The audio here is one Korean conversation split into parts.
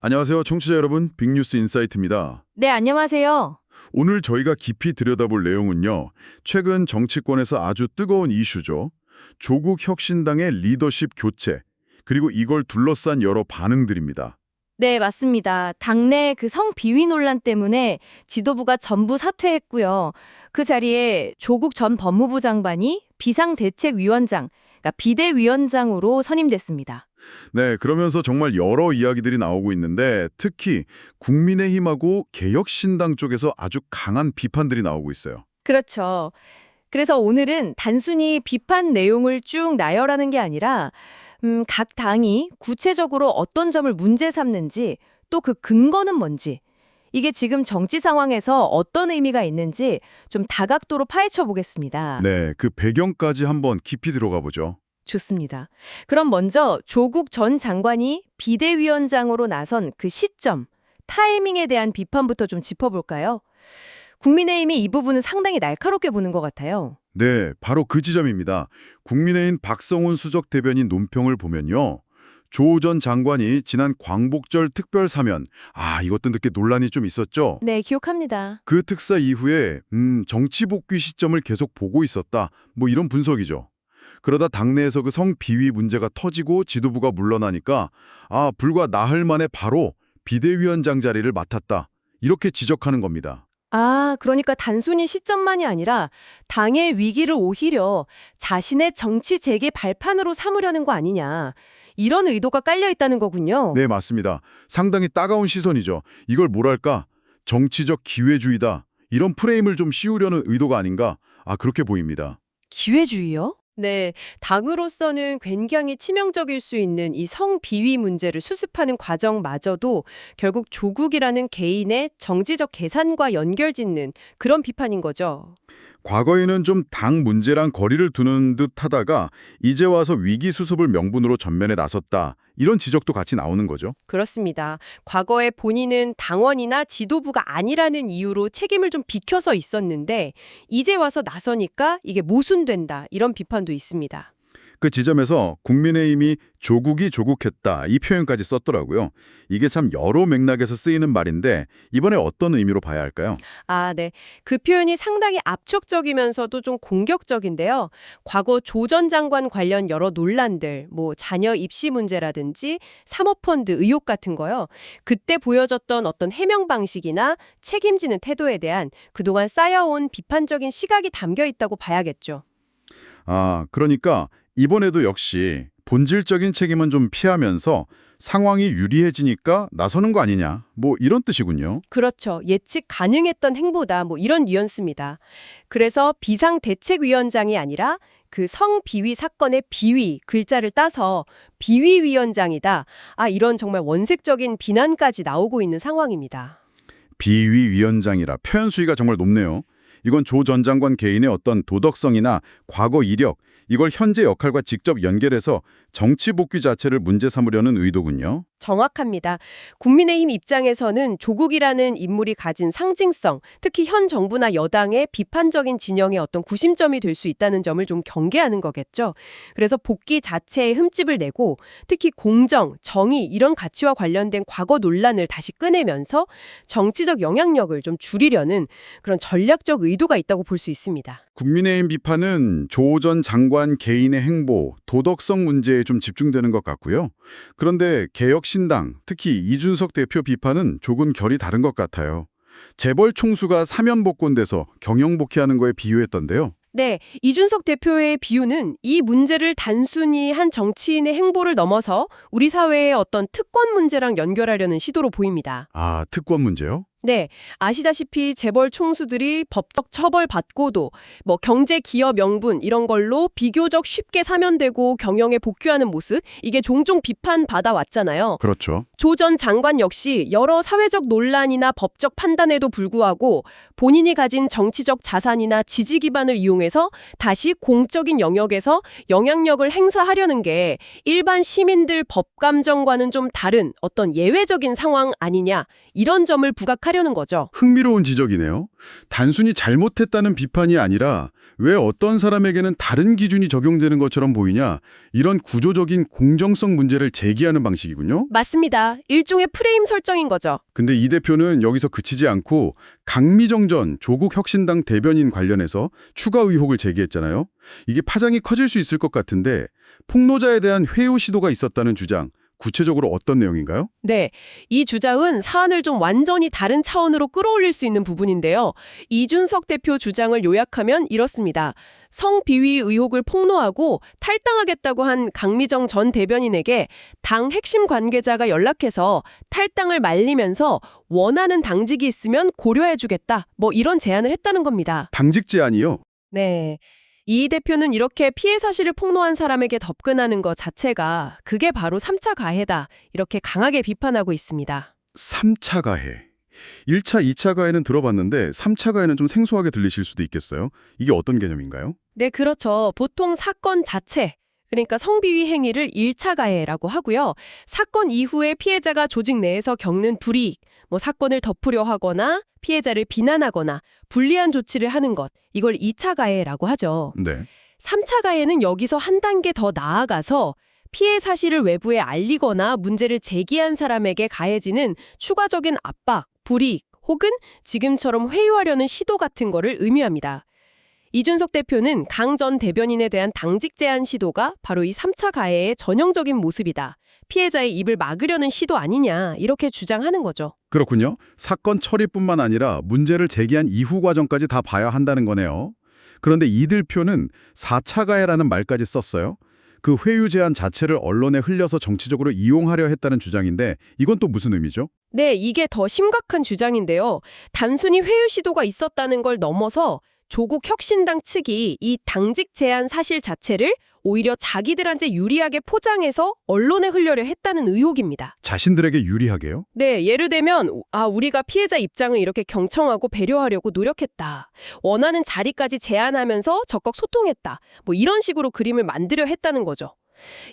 안녕하세요, 청취자 여러분. 빅뉴스 인사이트입니다. 네, 안녕하세요. 오늘 저희가 깊이 들여다볼 내용은요. 최근 정치권에서 아주 뜨거운 이슈죠. 조국 혁신당의 리더십 교체, 그리고 이걸 둘러싼 여러 반응들입니다. 네, 맞습니다. 당내 그 성비위 논란 때문에 지도부가 전부 사퇴했고요. 그 자리에 조국 전 법무부 장관이 비상대책위원장, 그러니까 비대위원장으로 선임됐습니다. 네, 그러면서 정말 여러 이야기들이 나오고 있는데 특히 국민의힘하고 개혁신당 쪽에서 아주 강한 비판들이 나오고 있어요. 그렇죠. 그래서 오늘은 단순히 비판 내용을 쭉 나열하는 게 아니라 각 당이 구체적으로 어떤 점을 문제 삼는지 또 그 근거는 뭔지 이게 지금 정치 상황에서 어떤 의미가 있는지 좀 다각도로 파헤쳐 보겠습니다. 네, 그 배경까지 한번 깊이 들어가 보죠. 좋습니다. 그럼 먼저 조국 전 장관이 비대위원장으로 나선 그 시점, 타이밍에 대한 비판부터 좀 짚어볼까요? 국민의힘이 이 부분은 상당히 날카롭게 보는 것 같아요. 네, 바로 그 지점입니다. 국민의힘 박성훈 수석 대변인 논평을 보면요. 조 전 장관이 지난 광복절 특별 사면, 이것도 늦게 논란이 좀 있었죠. 네, 기억합니다. 그 특사 이후에 정치 복귀 시점을 계속 보고 있었다. 뭐 이런 분석이죠. 그러다 당내에서 그 성비위 문제가 터지고 지도부가 물러나니까 불과 나흘 만에 바로 비대위원장 자리를 맡았다. 이렇게 지적하는 겁니다. 그러니까 단순히 시점만이 아니라 당의 위기를 오히려 자신의 정치 재개 발판으로 삼으려는 거 아니냐. 이런 의도가 깔려 있다는 거군요. 네, 맞습니다. 상당히 따가운 시선이죠. 이걸 뭐랄까? 정치적 기회주의다. 이런 프레임을 좀 씌우려는 의도가 아닌가? 그렇게 보입니다. 기회주의요? 네, 당으로서는 굉장히 치명적일 수 있는 이 성비위 문제를 수습하는 과정마저도 결국 조국이라는 개인의 정치적 계산과 연결짓는 그런 비판인 거죠. 과거에는 좀 당 문제랑 거리를 두는 듯 하다가 이제 와서 위기 수습을 명분으로 전면에 나섰다. 이런 지적도 같이 나오는 거죠. 그렇습니다. 과거에 본인은 당원이나 지도부가 아니라는 이유로 책임을 좀 비켜서 있었는데 이제 와서 나서니까 이게 모순된다. 이런 비판도 있습니다. 그 지점에서 국민의힘이 조국이 조국했다 이 표현까지 썼더라고요. 이게 참 여러 맥락에서 쓰이는 말인데 이번에 어떤 의미로 봐야 할까요? 네. 그 표현이 상당히 압축적이면서도 좀 공격적인데요. 과거 조 전 장관 관련 여러 논란들, 뭐 자녀 입시 문제라든지 사모펀드 의혹 같은 거요. 그때 보여줬던 어떤 해명 방식이나 책임지는 태도에 대한 그동안 쌓여온 비판적인 시각이 담겨 있다고 봐야겠죠. 그러니까 이번에도 역시 본질적인 책임은 좀 피하면서 상황이 유리해지니까 나서는 거 아니냐. 뭐 이런 뜻이군요. 그렇죠. 예측 가능했던 행보다 뭐 이런 뉘앙스입니다. 그래서 비상대책위원장이 아니라 그 성비위 사건의 비위 글자를 따서 비위위원장이다. 이런 정말 원색적인 비난까지 나오고 있는 상황입니다. 비위위원장이라 표현 수위가 정말 높네요. 이건 조 전 장관 개인의 어떤 도덕성이나 과거 이력, 이걸 현재 역할과 직접 연결해서 정치 복귀 자체를 문제 삼으려는 의도군요. 정확합니다. 국민의힘 입장에서는 조국이라는 인물이 가진 상징성, 특히 현 정부나 여당의 비판적인 진영의 어떤 구심점이 될 수 있다는 점을 좀 경계하는 거겠죠. 그래서 복귀 자체에 흠집을 내고 특히 공정, 정의 이런 가치와 관련된 과거 논란을 다시 꺼내면서 정치적 영향력을 좀 줄이려는 그런 전략적 의도가 있다고 볼 수 있습니다. 국민의힘 비판은 조 전 장관 개인의 행보, 도덕성 문제에 좀 집중되는 것 같고요. 그런데 개혁신당, 특히 이준석 대표 비판은 조금 결이 다른 것 같아요. 재벌 총수가 사면 복권돼서 경영 복귀하는 거에 비유했던데요. 네, 이준석 대표의 비유는 이 문제를 단순히 한 정치인의 행보를 넘어서 우리 사회의 어떤 특권 문제랑 연결하려는 시도로 보입니다. 특권 문제요? 네, 아시다시피 재벌 총수들이 법적 처벌받고도 뭐 경제 기업 명분 이런 걸로 비교적 쉽게 사면되고 경영에 복귀하는 모습 이게 종종 비판받아 왔잖아요. 그렇죠. 조 전 장관 역시 여러 사회적 논란이나 법적 판단에도 불구하고 본인이 가진 정치적 자산이나 지지 기반을 이용해서 다시 공적인 영역에서 영향력을 행사하려는 게 일반 시민들 법 감정과는 좀 다른 어떤 예외적인 상황 아니냐 이런 점을 부각하려는 하려는 거죠. 흥미로운 지적이네요. 단순히 잘못했다는 비판이 아니라 왜 어떤 사람에게는 다른 기준이 적용되는 것처럼 보이냐, 이런 구조적인 공정성 문제를 제기하는 방식이군요. 맞습니다. 일종의 프레임 설정인 거죠. 근데 이 대표는 여기서 그치지 않고 강미정 전 조국 혁신당 대변인 관련해서 추가 의혹을 제기했잖아요. 이게 파장이 커질 수 있을 것 같은데 폭로자에 대한 회유 시도가 있었다는 주장, 구체적으로 어떤 내용인가요? 네, 이 주장은 사안을 좀 완전히 다른 차원으로 끌어올릴 수 있는 부분인데요. 이준석 대표 주장을 요약하면 이렇습니다. 성비위 의혹을 폭로하고 탈당하겠다고 한 강미정 전 대변인에게 당 핵심 관계자가 연락해서 탈당을 말리면서 원하는 당직이 있으면 고려해주겠다, 뭐 이런 제안을 했다는 겁니다. 당직 제안이요? 네. 이 대표는 이렇게 피해 사실을 폭로한 사람에게 접근하는 것 자체가 그게 바로 3차 가해다, 이렇게 강하게 비판하고 있습니다. 3차 가해. 1차, 2차 가해는 들어봤는데 3차 가해는 좀 생소하게 들리실 수도 있겠어요. 이게 어떤 개념인가요? 네, 그렇죠. 보통 사건 자체, 그러니까 성비위 행위를 1차 가해라고 하고요. 사건 이후에 피해자가 조직 내에서 겪는 불이익, 뭐 사건을 덮으려 하거나 피해자를 비난하거나 불리한 조치를 하는 것, 이걸 2차 가해라고 하죠. 네. 3차 가해는 여기서 한 단계 더 나아가서 피해 사실을 외부에 알리거나 문제를 제기한 사람에게 가해지는 추가적인 압박, 불이익 혹은 지금처럼 회유하려는 시도 같은 거를 의미합니다. 이준석 대표는 강 전 대변인에 대한 당직 제한 시도가 바로 이 3차 가해의 전형적인 모습이다. 피해자의 입을 막으려는 시도 아니냐, 이렇게 주장하는 거죠. 그렇군요. 사건 처리뿐만 아니라 문제를 제기한 이후 과정까지 다 봐야 한다는 거네요. 그런데 이 대표는 4차 가해라는 말까지 썼어요. 그 회유 제안 자체를 언론에 흘려서 정치적으로 이용하려 했다는 주장인데 이건 또 무슨 의미죠? 네, 이게 더 심각한 주장인데요. 단순히 회유 시도가 있었다는 걸 넘어서 조국 혁신당 측이 이 당직 제한 사실 자체를 오히려 자기들한테 유리하게 포장해서 언론에 흘려려 했다는 의혹입니다. 자신들에게 유리하게요? 네, 예를 들면 우리가 피해자 입장을 이렇게 경청하고 배려하려고 노력했다. 원하는 자리까지 제안하면서 적극 소통했다. 뭐 이런 식으로 그림을 만들려 했다는 거죠.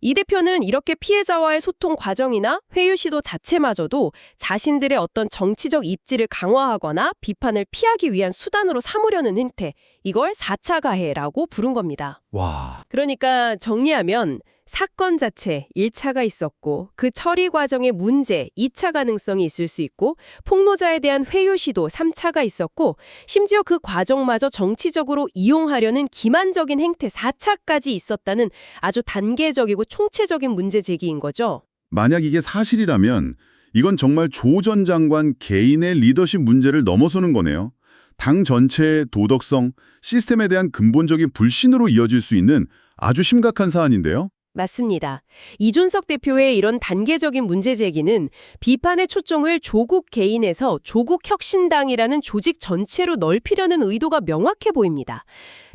이 대표는 이렇게 피해자와의 소통 과정이나 회유 시도 자체마저도 자신들의 어떤 정치적 입지를 강화하거나 비판을 피하기 위한 수단으로 삼으려는 행태, 이걸 4차 가해라고 부른 겁니다. 와, 그러니까 정리하면 사건 자체 1차가 있었고 그 처리 과정의 문제 2차 가능성이 있을 수 있고 폭로자에 대한 회유 시도 3차가 있었고 심지어 그 과정마저 정치적으로 이용하려는 기만적인 행태 4차까지 있었다는 아주 단계적이고 총체적인 문제 제기인 거죠. 만약 이게 사실이라면 이건 정말 조 전 장관 개인의 리더십 문제를 넘어서는 거네요. 당 전체의 도덕성, 시스템에 대한 근본적인 불신으로 이어질 수 있는 아주 심각한 사안인데요. 맞습니다. 이준석 대표의 이런 단계적인 문제 제기는 비판의 초점을 조국 개인에서 조국 혁신당이라는 조직 전체로 넓히려는 의도가 명확해 보입니다.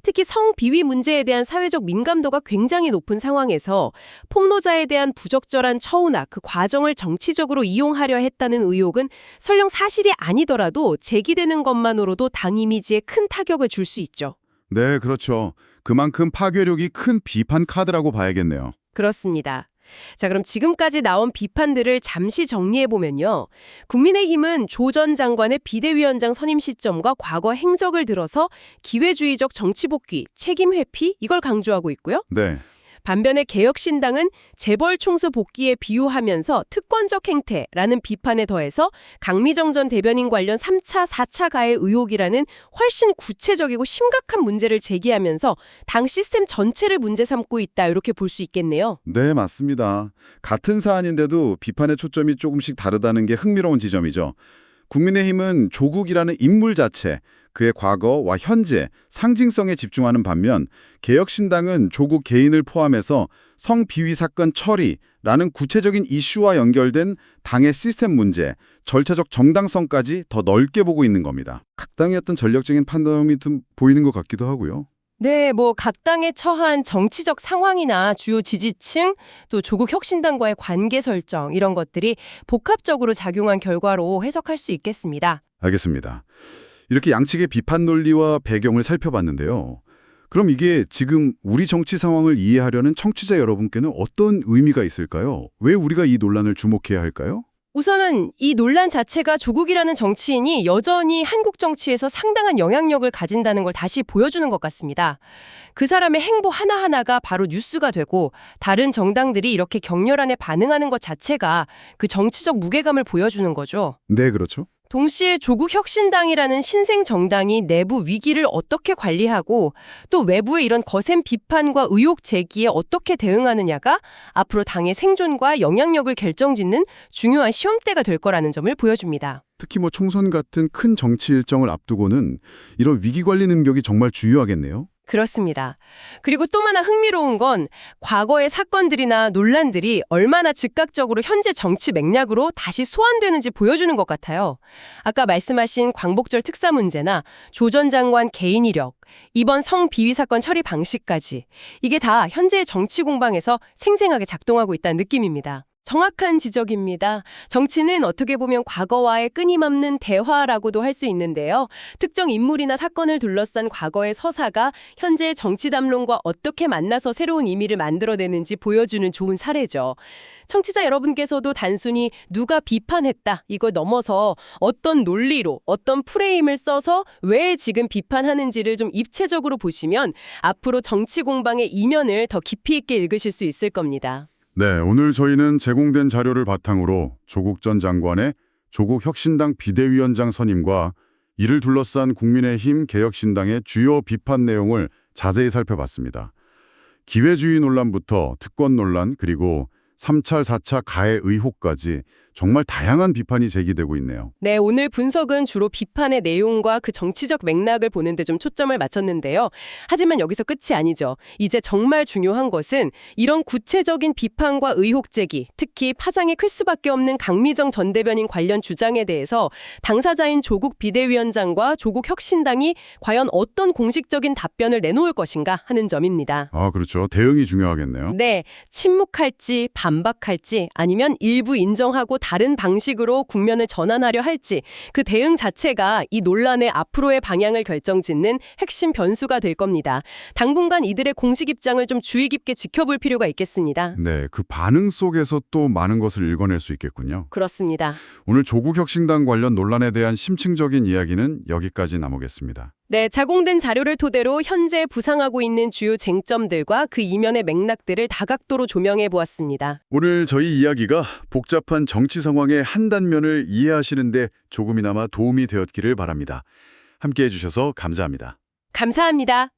특히 성비위 문제에 대한 사회적 민감도가 굉장히 높은 상황에서 폭로자에 대한 부적절한 처우나 그 과정을 정치적으로 이용하려 했다는 의혹은 설령 사실이 아니더라도 제기되는 것만으로도 당 이미지에 큰 타격을 줄 수 있죠. 네, 그렇죠. 그만큼 파괴력이 큰 비판 카드라고 봐야겠네요. 그렇습니다. 자, 그럼 지금까지 나온 비판들을 잠시 정리해보면요. 국민의힘은 조 전 장관의 비대위원장 선임 시점과 과거 행적을 들어서 기회주의적 정치 복귀, 책임 회피 이걸 강조하고 있고요. 네. 반면에 개혁신당은 재벌 총수 복귀에 비유하면서 특권적 행태라는 비판에 더해서 강미정 전 대변인 관련 3차, 4차 가해 의혹이라는 훨씬 구체적이고 심각한 문제를 제기하면서 당 시스템 전체를 문제 삼고 있다, 이렇게 볼 수 있겠네요. 네, 맞습니다. 같은 사안인데도 비판의 초점이 조금씩 다르다는 게 흥미로운 지점이죠. 국민의힘은 조국이라는 인물 자체, 그의 과거와 현재, 상징성에 집중하는 반면 개혁신당은 조국 개인을 포함해서 성비위 사건 처리라는 구체적인 이슈와 연결된 당의 시스템 문제, 절차적 정당성까지 더 넓게 보고 있는 겁니다. 각 당의 어떤 전략적인 판단이 좀 보이는 것 같기도 하고요. 네, 각 당에 처한 정치적 상황이나 주요 지지층, 또 조국 혁신당과의 관계 설정, 이런 것들이 복합적으로 작용한 결과로 해석할 수 있겠습니다. 알겠습니다. 이렇게 양측의 비판 논리와 배경을 살펴봤는데요. 그럼 이게 지금 우리 정치 상황을 이해하려는 청취자 여러분께는 어떤 의미가 있을까요? 왜 우리가 이 논란을 주목해야 할까요? 우선은 이 논란 자체가 조국이라는 정치인이 여전히 한국 정치에서 상당한 영향력을 가진다는 걸 다시 보여주는 것 같습니다. 그 사람의 행보 하나하나가 바로 뉴스가 되고 다른 정당들이 이렇게 격렬하게 반응하는 것 자체가 그 정치적 무게감을 보여주는 거죠. 네, 그렇죠. 동시에 조국혁신당이라는 신생 정당이 내부 위기를 어떻게 관리하고 또 외부의 이런 거센 비판과 의혹 제기에 어떻게 대응하느냐가 앞으로 당의 생존과 영향력을 결정짓는 중요한 시험대가 될 거라는 점을 보여줍니다. 특히 총선 같은 큰 정치 일정을 앞두고는 이런 위기 관리 능력이 정말 중요하겠네요. 그렇습니다. 그리고 또 하나 흥미로운 건 과거의 사건들이나 논란들이 얼마나 즉각적으로 현재 정치 맥락으로 다시 소환되는지 보여주는 것 같아요. 아까 말씀하신 광복절 특사 문제나 조 전 장관 개인 이력, 이번 성비위 사건 처리 방식까지 이게 다 현재의 정치 공방에서 생생하게 작동하고 있다는 느낌입니다. 정확한 지적입니다. 정치는 어떻게 보면 과거와의 끊임없는 대화라고도 할 수 있는데요. 특정 인물이나 사건을 둘러싼 과거의 서사가 현재의 정치 담론과 어떻게 만나서 새로운 의미를 만들어내는지 보여주는 좋은 사례죠. 청취자 여러분께서도 단순히 누가 비판했다 이걸 넘어서 어떤 논리로 어떤 프레임을 써서 왜 지금 비판하는지를 좀 입체적으로 보시면 앞으로 정치 공방의 이면을 더 깊이 있게 읽으실 수 있을 겁니다. 네, 오늘 저희는 제공된 자료를 바탕으로 조국 전 장관의 조국 혁신당 비대위원장 선임과 이를 둘러싼 국민의힘 개혁신당의 주요 비판 내용을 자세히 살펴봤습니다. 기회주의 논란부터 특권 논란 그리고 3차, 4차 가해 의혹까지 정말 다양한 비판이 제기되고 있네요. 네, 오늘 분석은 주로 비판의 내용과 그 정치적 맥락을 보는 데 좀 초점을 맞췄는데요. 하지만 여기서 끝이 아니죠. 이제 정말 중요한 것은 이런 구체적인 비판과 의혹 제기, 특히 파장이 클 수밖에 없는 강미정 전 대변인 관련 주장에 대해서 당사자인 조국 비대위원장과 조국 혁신당이 과연 어떤 공식적인 답변을 내놓을 것인가 하는 점입니다. 아, 그렇죠. 대응이 중요하겠네요. 네, 침묵할지 반박할지 아니면 일부 인정하고 다른 방식으로 국면을 전환하려 할지 그 대응 자체가 이 논란의 앞으로의 방향을 결정짓는 핵심 변수가 될 겁니다. 당분간 이들의 공식 입장을 좀 주의 깊게 지켜볼 필요가 있겠습니다. 네, 그 반응 속에서 또 많은 것을 읽어낼 수 있겠군요. 그렇습니다. 오늘 조국 혁신당 관련 논란에 대한 심층적인 이야기는 여기까지 나누겠습니다. 네, 제공된 자료를 토대로 현재 부상하고 있는 주요 쟁점들과 그 이면의 맥락들을 다각도로 조명해 보았습니다. 오늘 저희 이야기가 복잡한 정치 상황의 한 단면을 이해하시는데 조금이나마 도움이 되었기를 바랍니다. 함께해 주셔서 감사합니다. 감사합니다.